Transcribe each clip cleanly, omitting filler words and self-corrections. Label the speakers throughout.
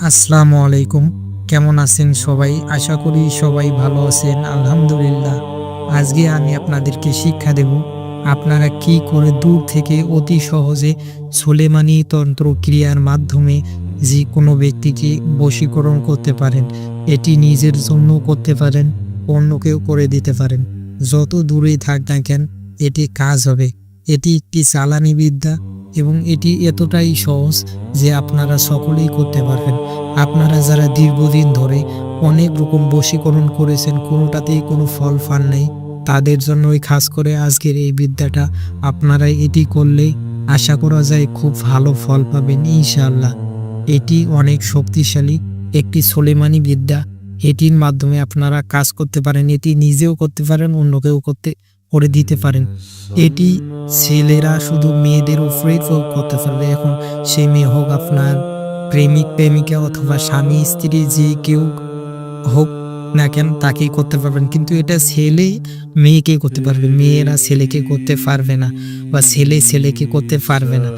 Speaker 1: আসসালামু আলাইকুম। কেমন আছেন সবাই? আশা করি সবাই ভালো আছেন। আলহামদুলিল্লাহ। আজকে আমি আপনাদেরকে শিক্ষা দেব আপনারা কি করে দূর থেকে অতি সহজে সুলেমানি তন্ত্র ক্রিয়ার মাধ্যমে যে কোনো ব্যক্তিকে বশীকরণ করতে পারেন। এটি নিজের জন্য করতে পারেন, অন্যকেও করে দিতে পারেন। যত দূরেই থাক না কেন এটি কাজ হবে। এটি একটি চালানি বিদ্যা এবং এটি এতটাই সহজ যে আপনারা সকলেই করতে পারবেন। আপনারা যারা দীর্ঘদিন ধরে অনেক রকম বশীকরণ করেছেন, কোনোটাতেই কোনো ফল পান নাই, তাদের জন্যই খাস করে আজকের এই বিদ্যাটা। আপনারা এটি করলেই আশা করা যায় খুব ভালো ফল পাবেন ইনশাআল্লাহ। এটি অনেক শক্তিশালী একটি সুলেমানি বিদ্যা। এটির মাধ্যমে আপনারা কাজ করতে পারেন। এটি নিজেও করতে পারেন, অন্যকেও করে দিতে পারেন। এটি ছেলেরা শুধু মেয়েদের উপরেই প্রয়োগ করতে পারবে। এখন সে মেয়ে হোক আপনার প্রেমিক প্রেমিকা অথবা স্বামী স্ত্রী, যে কেউ হোক না কেন তাকেই করতে পারবেন। কিন্তু এটা ছেলে মেয়েকে করতে পারবে, মেয়েরা ছেলেকে করতে পারবে না, বা ছেলে ছেলেকে করতে পারবে না।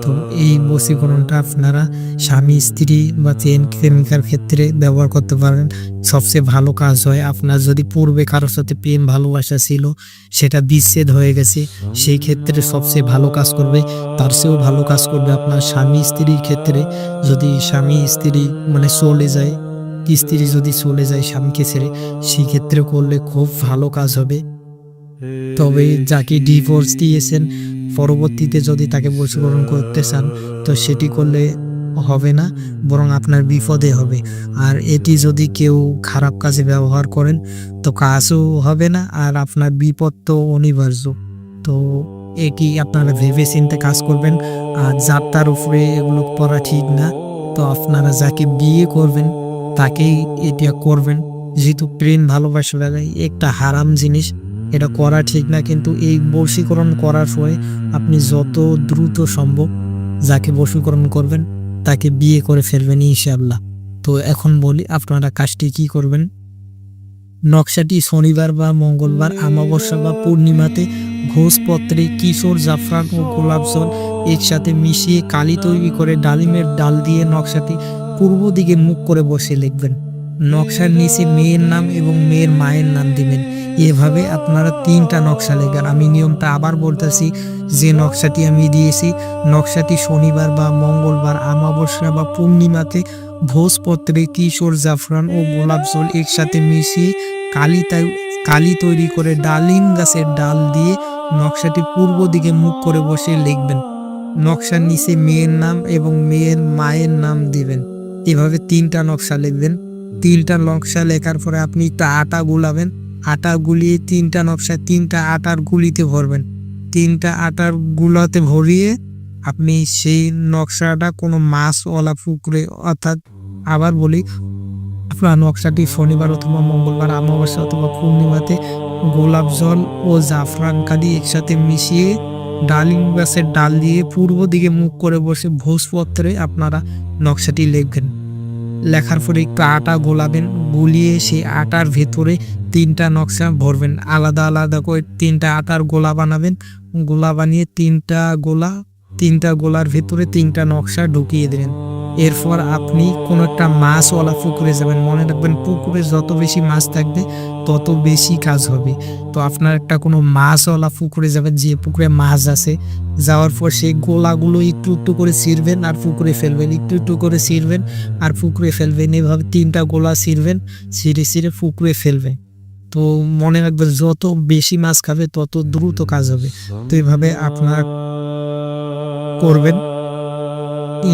Speaker 1: তো এই বশীকরণটা আপনারা স্বামী স্ত্রী বা প্রেমিকার ক্ষেত্রে ব্যবহার করতে পারেন। সবচেয়ে ভালো কাজ হয় আপনার যদি পূর্বে কারোর সাথে প্রেম ভালোবাসা ছিল, সেটা বিচ্ছেদ হয়ে গেছে, সেই ক্ষেত্রে সবচেয়ে ভালো কাজ করবে। তার চেয়েও ভালো কাজ করবে আপনার স্বামী স্ত্রীর ক্ষেত্রে। যদি স্বামী স্ত্রী চলে যায়, স্ত্রী যদি চলে যায় স্বামীকে ছেড়ে, সেই ক্ষেত্রে করলে খুব ভালো কাজ হবে। তবে যাকে ডিভোর্স দিয়েছেন, পরবর্তীতে যদি তাকে বশীকরণ করতে চান, তো সেটি করলে হবে না, বরং আপনার বিপদে হবে। আর এটি যদি কেউ খারাপ কাজে ব্যবহার করেন, তো কাজও হবে না, আর আপনার বিপদ তো অনিবার্য। তো এটি আপনারা ভেবে চিন্তে কাজ করবেন। আর যার তার উপরে এগুলো করা ঠিক না। তো আপনারা যাকে বিয়ে করবেন তাকেই এটা করবেন, যেহেতু প্রেম ভালোবাসা একটা হারাম জিনিস, এটা করা ঠিক না। কিন্তু এই বশীকরণ করার সময় আপনি যত দ্রুত সম্ভব যাকে বশীকরণ করবেন তাকে বিয়ে করে ফেলবেন ইনশাআল্লাহ। তো এখন বলি আপনারা কাজটি কি করবেন। নকশাটি শনিবার বা মঙ্গলবার, অমাবস্যা বা পূর্ণিমাতে ভোজপত্রে কিশোর, জাফরান ও গোলাপ জল একসাথে মিশিয়ে কালি তৈরি করে ডালিমের ডাল দিয়ে নকশাটি পূর্ব দিকে মুখ করে বসে লিখবেন। নকশার নিচে মেয়ের নাম এবং মেয়ের মায়ের নাম দিবেন। এভাবে আপনারা 3টা নকশা লেখবেন। আমি নিয়মটা আবার বলতেছি, যে নকশাটি আমি দিয়েছি, নকশাটি শনিবার বা মঙ্গলবার, অমাবস্যা বা পূর্ণিমাতে ভোজপত্রে কিশোর, জাফরান ও গোলাপ জল একসাথে মিশিয়ে কালি তৈরি করে ডালিম গাছের ডাল দিয়ে নকশাটি পূর্ব দিকে মুখ করে বসে লিখবেন। নকশার নিচে মেয়ের নাম এবং মেয়ের মায়ের নাম দিবেন। এভাবে 3টা নকশা লিখবেন। 3টা নকশা লেখার পরে আপনি একটু আটা গুলাবেন। আটা গুলিয়ে 3টা নকশা 3টা আটার গুলিতে ভরবেন। 3টা আটার গুলাতে ভরিয়ে আপনি সেই নকশাটা কোনো মাছওয়ালা পুকুরে, অর্থাৎ আবার বলি, আপনার নকশাটি শনিবার অথবা মঙ্গলবার, অমাবস্যা অথবা পূর্ণিমাতে গোলাপ জল ও জাফরান কালি একসাথে মিশিয়ে ডালিম গাছের ডাল দিয়ে পূর্ব দিকে মুখ করে বসে ভোজপত্রে আপনারা নকশাটি লিখবেন। লেখার পরে একটু আটা গোলাবেন, গুলিয়ে সেই আটার ভেতরে 3টা নকশা ভরবেন। আলাদা আলাদা করে 3টা আটার গোলা বানাবেন। গোলা বানিয়ে 3টা গোলার ভেতরে 3টা নকশা ঢুকিয়ে দেবেন। এরপর আপনি কোনো একটা মাছওয়ালা পুকুরে যাবেন। মনে রাখবেন, পুকুরে যত বেশি মাছ থাকবে তত বেশি কাজ হবে। তো আপনার একটা কোনো মাছওয়ালা পুকুরে যাবেন, যে পুকুরে মাছ আছে। যাওয়ার পর সেই গোলাগুলো একটু একটু করে ছিঁড়বেন আর পুকুরে ফেলবেন, একটু একটু করে ছিঁড়বেন আর পুকুরে ফেলবেন। এভাবে 3টা গোলা ছিঁড়বেন, ছিঁড়ে পুকুরে ফেলবেন। তো মনে রাখবেন, যত বেশি মাছ খাবে তত দ্রুত কাজ হবে। তো এইভাবে আপনারা করবেন,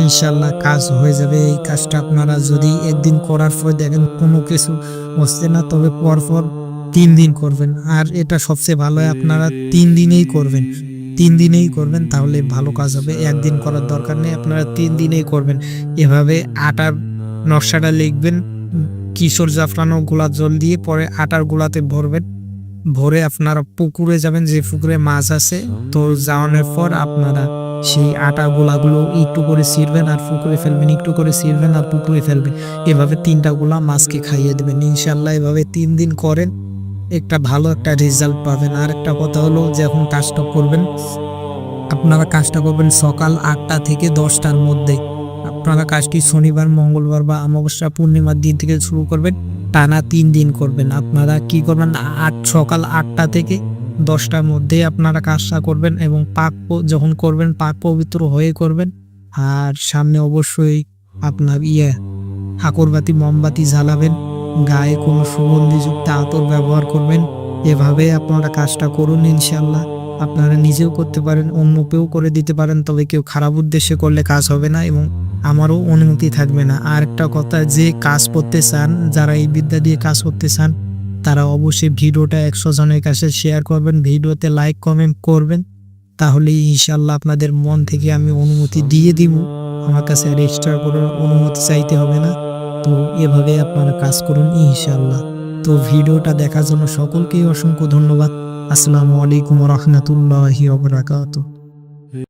Speaker 1: ইনশাল্লাহ কাজ হয়ে যাবে। এই কাজটা আপনারা যদি একদিন করার পর দেখেন কোনো কিছু হচ্ছে না, তবে পরপর 3 দিন করবেন। আর এটা সবচেয়ে ভালো হয় আপনারা 3 দিনেই করবেন। 3 দিনেই করবেন, তাহলে ভালো কাজ হবে। একদিন করার দরকার নেই, আপনারা 3 দিনেই করবেন। এভাবে আটার নকশাটা লিখবেন কিশোর, জাফরান ও গোলাপ জল দিয়ে, পরে আটার গোলাতে ভরবেন। ভরে আপনারা পুকুরে যাবেন, যে পুকুরে মাছ আছে। তো যাওয়ানোর পর আপনারা সেই আটা গোলাগুলো একটু করে ছিঁড়বেন আর পুকুরে ফেলবেন, একটু করে ছিঁড়বেন আর পুকুরে ফেলবেন। এভাবে 3টা গোলা মাছকে খাইয়ে দেবেন ইনশাল্লাহ। এভাবে 3 দিন করেন, ভালো একটা রেজাল্ট পাবেন। আর একটা কথা হলো, যখন কাজটা করবেন, আপনারা কাজটা করবেন সকাল 8টা থেকে 10টার মধ্যে। আপনারা কাজটি শনিবার, মঙ্গলবার বা অমাবস্যা, পূর্ণিমার দিন থেকে শুরু করবেন। টানা 3 দিন করবেন। আপনারা কি করবেন, সকাল 8টা থেকে 10টার মধ্যে আপনারা কাজটা করবেন এবং যখন করবেন পাক পবিত্র হয়ে করবেন। আর সামনে অবশ্যই আপনার আগরবাতি, মোমবাতি জ্বালাবেন। গায়ে কোনো সুগন্ধিযুক্ত আতর ব্যবহার করবেন। এভাবে আপনারা কাজটা করুন, ইনশাআল্লাহ আপনারা নিজেও করতে পারেন, অন্যকেও করে দিতে পারেন। তবে কেউ খারাপ উদ্দেশ্যে করলে কাজ হবে না এবং আমারও অনুমতি থাকবে না। আর একটা কথা, যে কাজ করতে চান, যারা এই বিদ্যা দিয়ে কাজ করতে চান, তারা অবশ্যই ভিডিওটা 100 জনের কাছে শেয়ার করবেন, ভিডিওতে লাইক কমেন্ট করবেন। তাহলেই ইনশাআল্লাহ আপনাদের মন থেকে আমি অনুমতি দিয়ে দিব। আমার কাছে আর এক্সট্রা করে অনুমতি চাইতে হবে না। তো এভাবে আপনারা কাজ করুন ইনশাআল্লাহ। তো ভিডিওটা দেখার জন্য সকলকেই অসংখ্য ধন্যবাদ। আসসালামু আলাইকুম ওয়া রাহমাতুল্লাহি ওয়া বারাকাতুহু।